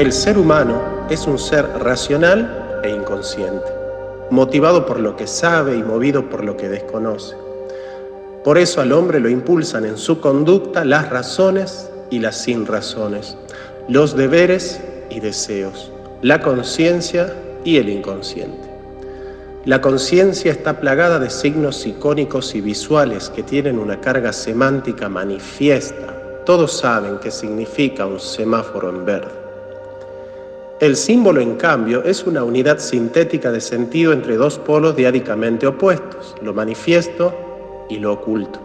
El ser humano es un ser racional e inconsciente, motivado por lo que sabe y movido por lo que desconoce. Por eso al hombre lo impulsan en su conducta las razones y las sinrazones, los deberes y deseos, la conciencia y el inconsciente. La conciencia está plagada de signos icónicos y visuales que tienen una carga semántica manifiesta. Todos saben qué significa un semáforo en verde. El símbolo, en cambio, es una unidad sintética de sentido entre dos polos diádicamente opuestos, lo manifiesto y lo oculto.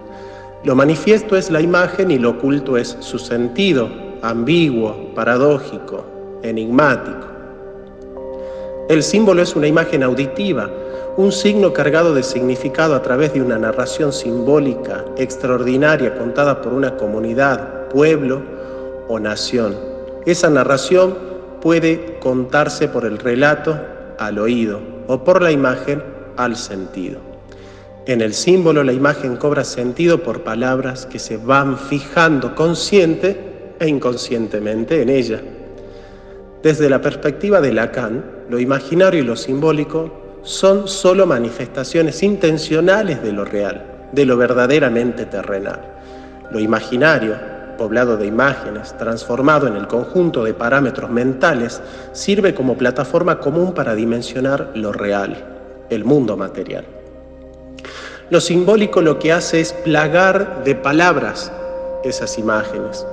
Lo manifiesto es la imagen y lo oculto es su sentido, ambiguo, paradójico, enigmático. El símbolo es una imagen auditiva, un signo cargado de significado a través de una narración simbólica extraordinaria contada por una comunidad, pueblo o nación. Esa narración puede contarse por el relato al oído o por la imagen al sentido. En el símbolo la imagen cobra sentido por palabras que se van fijando consciente e inconscientemente en ella. Desde la perspectiva de Lacan, lo imaginario y lo simbólico son solo manifestaciones intencionales de lo real, de lo verdaderamente terrenal. Lo imaginario, poblado de imágenes, transformado en el conjunto de parámetros mentales, sirve como plataforma común para dimensionar lo real, el mundo material. Lo simbólico lo que hace es plagar de palabras esas imágenes.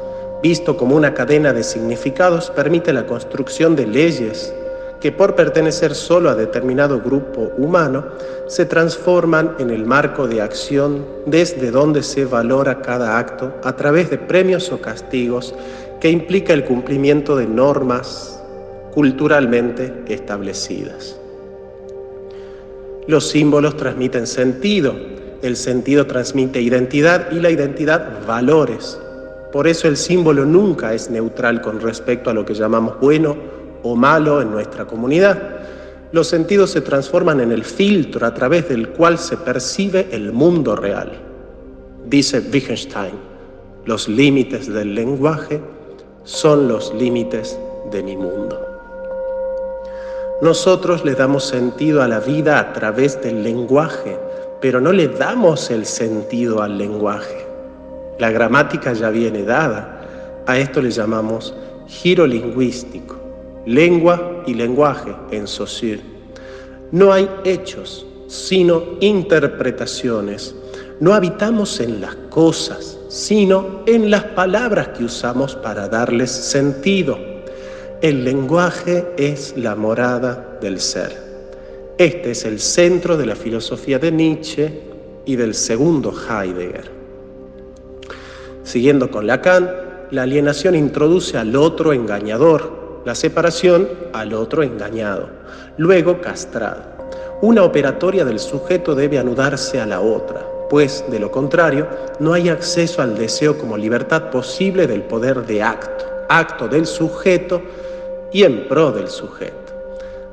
Visto como una cadena de significados, permite la construcción de leyes que por pertenecer solo a determinado grupo humano, se transforman en el marco de acción desde donde se valora cada acto a través de premios o castigos que implica el cumplimiento de normas culturalmente establecidas. Los símbolos transmiten sentido, el sentido transmite identidad y la identidad valores. Por eso el símbolo nunca es neutral con respecto a lo que llamamos bueno o malo en nuestra comunidad. Los sentidos se transforman en el filtro a través del cual se percibe el mundo real. Dice Wittgenstein, los límites del lenguaje son los límites de mi mundo. Nosotros le damos sentido a la vida a través del lenguaje, pero no le damos el sentido al lenguaje. La gramática ya viene dada. A esto le llamamos giro lingüístico. Lengua y lenguaje en Saussure. No hay hechos, sino interpretaciones. No habitamos en las cosas, sino en las palabras que usamos para darles sentido. El lenguaje es la morada del ser. Este es el centro de la filosofía de Nietzsche y del segundo Heidegger. Siguiendo con Lacan, la alienación introduce al otro engañador, la separación al otro engañado, luego castrado. Una operatoria del sujeto debe anudarse a la otra, pues, de lo contrario, no hay acceso al deseo como libertad posible del poder de acto del sujeto y en pro del sujeto.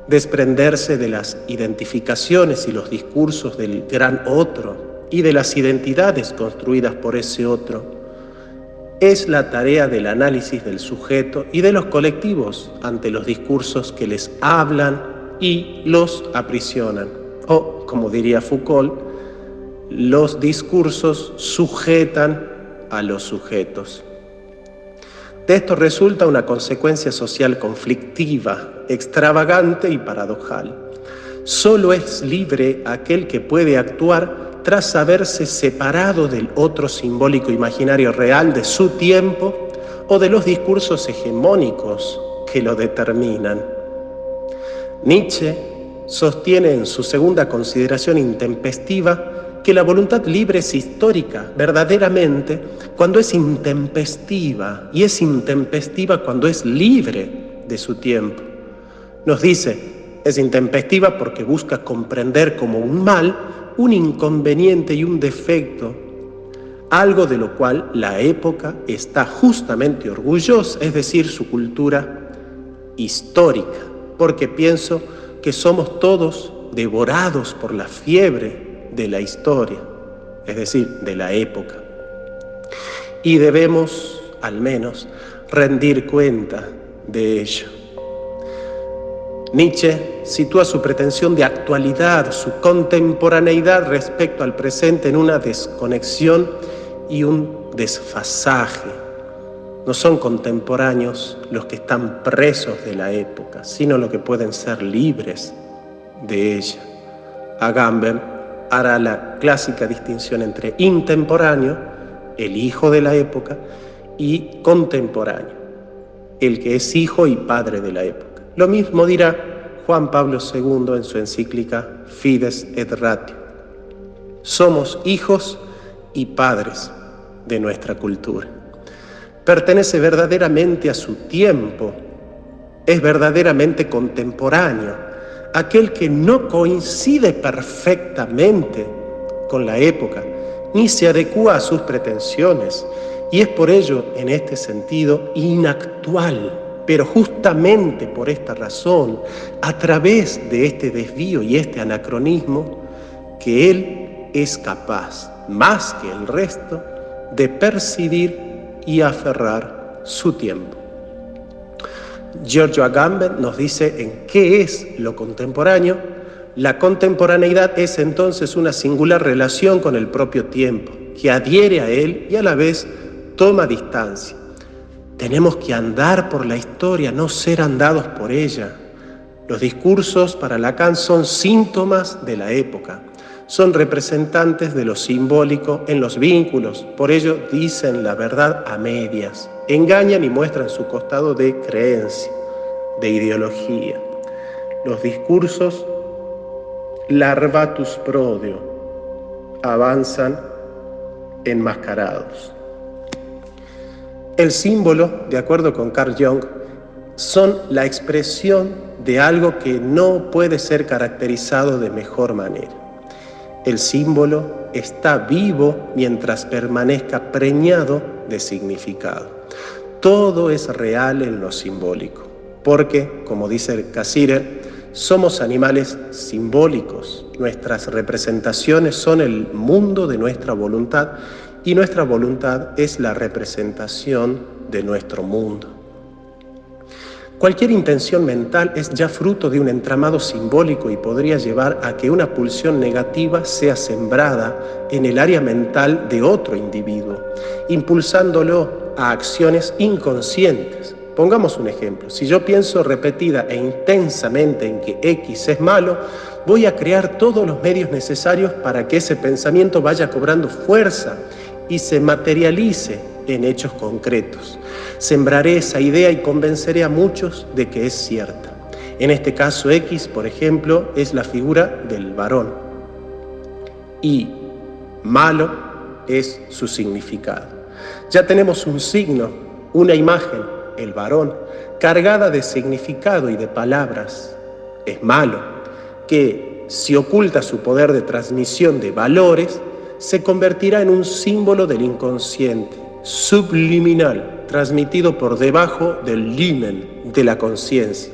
Desprenderse de las identificaciones y los discursos del gran otro y de las identidades construidas por ese otro es la tarea del análisis del sujeto y de los colectivos ante los discursos que les hablan y los aprisionan. O, como diría Foucault, los discursos sujetan a los sujetos. De esto resulta una consecuencia social conflictiva, extravagante y paradojal. Solo es libre aquel que puede actuar tras haberse separado del otro simbólico imaginario real de su tiempo o de los discursos hegemónicos que lo determinan. Nietzsche sostiene en su segunda consideración intempestiva que la voluntad libre es histórica verdaderamente cuando es intempestiva, y es intempestiva cuando es libre de su tiempo. Nos dice, es intempestiva porque busca comprender como un mal, un inconveniente y un defecto, algo de lo cual la época está justamente orgullosa, es decir, su cultura histórica, porque pienso que somos todos devorados por la fiebre de la historia, es decir, de la época. Y debemos, al menos, rendir cuenta de ello. Nietzsche sitúa su pretensión de actualidad, su contemporaneidad respecto al presente en una desconexión y un desfasaje. No son contemporáneos los que están presos de la época, sino los que pueden ser libres de ella. Agamben hará la clásica distinción entre intemporáneo, el hijo de la época, y contemporáneo, el que es hijo y padre de la época. Lo mismo dirá Juan Pablo II en su encíclica Fides et Ratio. Somos hijos y padres de nuestra cultura. Pertenece verdaderamente a su tiempo, es verdaderamente contemporáneo, aquel que no coincide perfectamente con la época, ni se adecúa a sus pretensiones, y es por ello, en este sentido, inactual. Pero justamente por esta razón, a través de este desvío y este anacronismo, que él es capaz, más que el resto, de percibir y aferrar su tiempo. Giorgio Agamben nos dice en qué es lo contemporáneo. La contemporaneidad es entonces una singular relación con el propio tiempo, que adhiere a él y a la vez toma distancia. Tenemos que andar por la historia, no ser andados por ella. Los discursos para Lacan son síntomas de la época, son representantes de lo simbólico en los vínculos, por ello dicen la verdad a medias, engañan y muestran su costado de creencia, de ideología. Los discursos larvatus prodeo avanzan enmascarados. El símbolo, de acuerdo con Carl Jung, son la expresión de algo que no puede ser caracterizado de mejor manera. El símbolo está vivo mientras permanezca preñado de significado. Todo es real en lo simbólico, porque, como dice Cassirer, somos animales simbólicos. Nuestras representaciones son el mundo de nuestra voluntad, y nuestra voluntad es la representación de nuestro mundo. Cualquier intención mental es ya fruto de un entramado simbólico y podría llevar a que una pulsión negativa sea sembrada en el área mental de otro individuo, impulsándolo a acciones inconscientes. Pongamos un ejemplo. Si yo pienso repetida e intensamente en que X es malo, voy a crear todos los medios necesarios para que ese pensamiento vaya cobrando fuerza y se materialice en hechos concretos. Sembraré esa idea y convenceré a muchos de que es cierta. En este caso X, por ejemplo, es la figura del varón y malo es su significado. Ya tenemos un signo, una imagen, el varón, cargada de significado y de palabras. Es malo, que si oculta su poder de transmisión de valores, se convertirá en un símbolo del inconsciente, subliminal, transmitido por debajo del limen de la conciencia.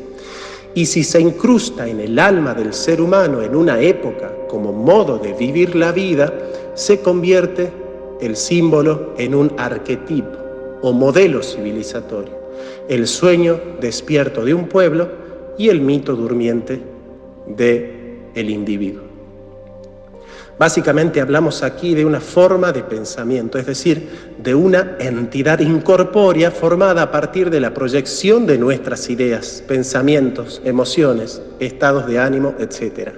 Y si se incrusta en el alma del ser humano en una época como modo de vivir la vida, se convierte el símbolo en un arquetipo o modelo civilizatorio, el sueño despierto de un pueblo y el mito durmiente del individuo. Básicamente hablamos aquí de una forma de pensamiento, es decir, de una entidad incorpórea formada a partir de la proyección de nuestras ideas, pensamientos, emociones, estados de ánimo, etc.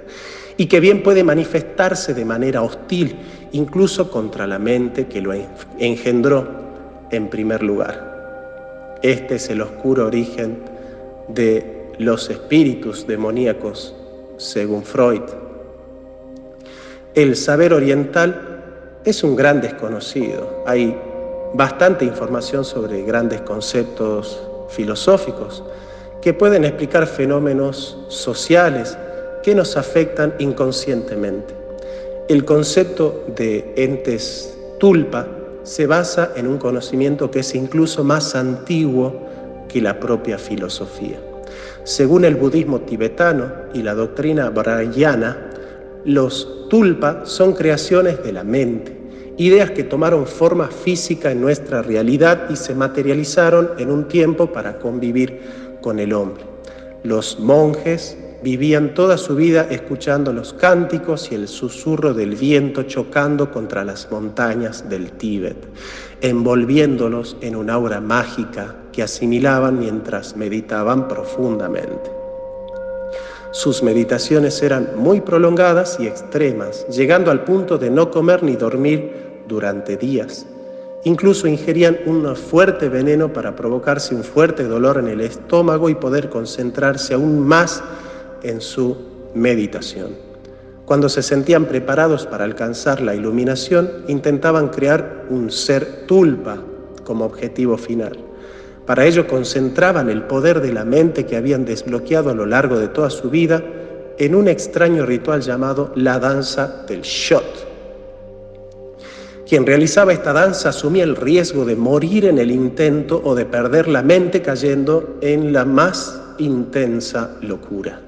Y que bien puede manifestarse de manera hostil, incluso contra la mente que lo engendró en primer lugar. Este es el oscuro origen de los espíritus demoníacos, según Freud. El saber oriental es un gran desconocido. Hay bastante información sobre grandes conceptos filosóficos que pueden explicar fenómenos sociales que nos afectan inconscientemente. El concepto de entes tulpa se basa en un conocimiento que es incluso más antiguo que la propia filosofía. Según el budismo tibetano y la doctrina brahmana, los tulpa son creaciones de la mente, ideas que tomaron forma física en nuestra realidad y se materializaron en un tiempo para convivir con el hombre. Los monjes vivían toda su vida escuchando los cánticos y el susurro del viento chocando contra las montañas del Tíbet, envolviéndolos en un aura mágica que asimilaban mientras meditaban profundamente. Sus meditaciones eran muy prolongadas y extremas, llegando al punto de no comer ni dormir durante días. Incluso ingerían un fuerte veneno para provocarse un fuerte dolor en el estómago y poder concentrarse aún más en su meditación. Cuando se sentían preparados para alcanzar la iluminación, intentaban crear un ser tulpa como objetivo final. Para ello concentraban el poder de la mente que habían desbloqueado a lo largo de toda su vida en un extraño ritual llamado la danza del shot. Quien realizaba esta danza asumía el riesgo de morir en el intento o de perder la mente cayendo en la más intensa locura.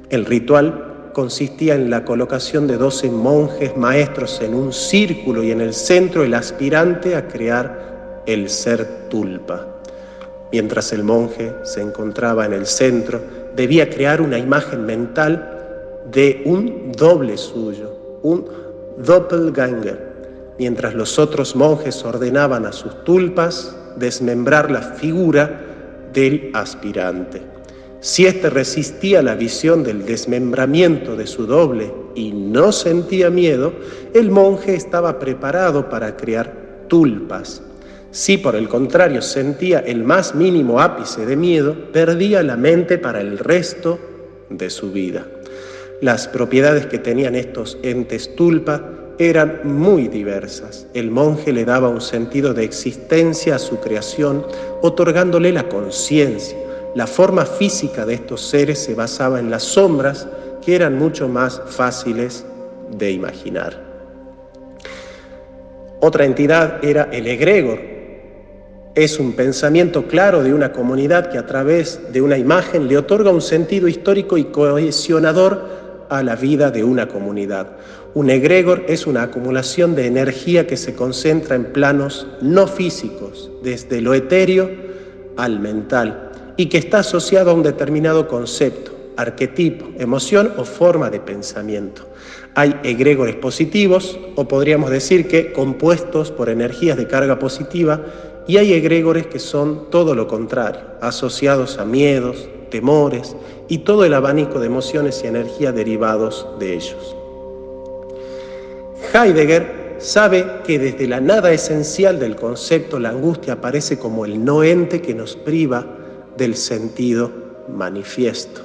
El ritual consistía en la colocación de 12 monjes maestros en un círculo y en el centro el aspirante a crear el ser tulpa. Mientras el monje se encontraba en el centro, debía crear una imagen mental de un doble suyo, un doppelganger, mientras los otros monjes ordenaban a sus tulpas desmembrar la figura del aspirante. Si éste resistía la visión del desmembramiento de su doble y no sentía miedo, el monje estaba preparado para crear tulpas. Si por el contrario sentía el más mínimo ápice de miedo, perdía la mente para el resto de su vida. Las propiedades que tenían estos entes tulpa eran muy diversas. El monje le daba un sentido de existencia a su creación, otorgándole la conciencia. La forma física de estos seres se basaba en las sombras, que eran mucho más fáciles de imaginar. Otra entidad era el egregor. Es un pensamiento claro de una comunidad que a través de una imagen le otorga un sentido histórico y cohesionador a la vida de una comunidad. Un egregor es una acumulación de energía que se concentra en planos no físicos, desde lo etéreo al mental, y que está asociado a un determinado concepto, arquetipo, emoción o forma de pensamiento. Hay egregores positivos, o podríamos decir que compuestos por energías de carga positiva, y hay egregores que son todo lo contrario, asociados a miedos, temores y todo el abanico de emociones y energía derivados de ellos. Heidegger sabe que desde la nada esencial del concepto la angustia aparece como el no ente que nos priva del sentido manifiesto.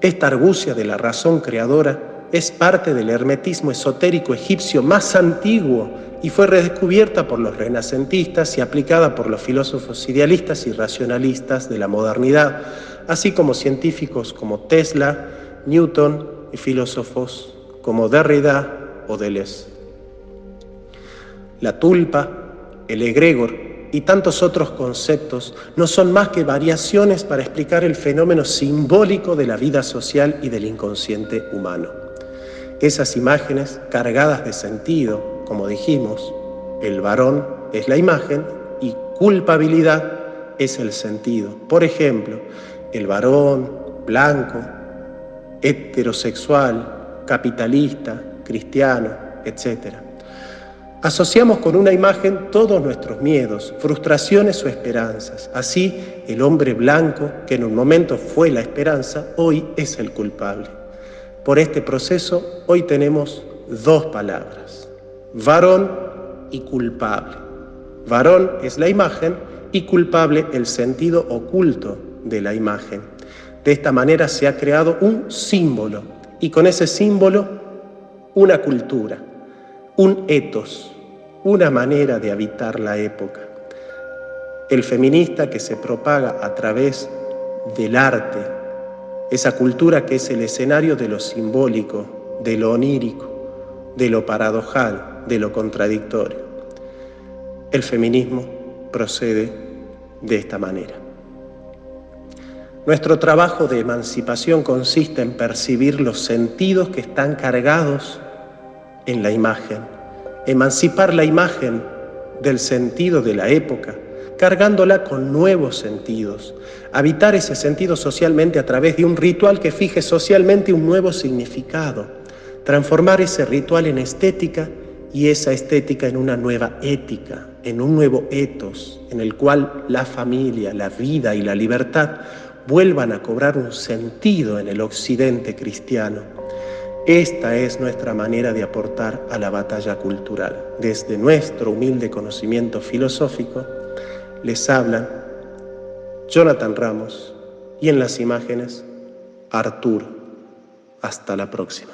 Esta argucia de la razón creadora es parte del hermetismo esotérico egipcio más antiguo y fue redescubierta por los renacentistas y aplicada por los filósofos idealistas y racionalistas de la modernidad, así como científicos como Tesla, Newton y filósofos como Derrida o Deleuze. La tulpa, el egregor y tantos otros conceptos no son más que variaciones para explicar el fenómeno simbólico de la vida social y del inconsciente humano. Esas imágenes cargadas de sentido, como dijimos, el varón es la imagen y culpabilidad es el sentido. Por ejemplo, el varón blanco, heterosexual, capitalista, cristiano, etc. Asociamos con una imagen todos nuestros miedos, frustraciones o esperanzas. Así, el hombre blanco, que en un momento fue la esperanza, hoy es el culpable. Por este proceso, hoy tenemos dos palabras, varón y culpable. Varón es la imagen y culpable el sentido oculto de la imagen. De esta manera se ha creado un símbolo y con ese símbolo una cultura, un ethos, una manera de habitar la época. El feminista que se propaga a través del arte, esa cultura que es el escenario de lo simbólico, de lo onírico, de lo paradojal, de lo contradictorio. El feminismo procede de esta manera. Nuestro trabajo de emancipación consiste en percibir los sentidos que están cargados en la imagen, emancipar la imagen del sentido de la época, cargándola con nuevos sentidos. Habitar ese sentido socialmente a través de un ritual que fije socialmente un nuevo significado. Transformar ese ritual en estética y esa estética en una nueva ética, en un nuevo ethos, en el cual la familia, la vida y la libertad vuelvan a cobrar un sentido en el occidente cristiano. Esta es nuestra manera de aportar a la batalla cultural. Desde nuestro humilde conocimiento filosófico, les hablan Jonathan Ramos y en las imágenes, Artur. Hasta la próxima.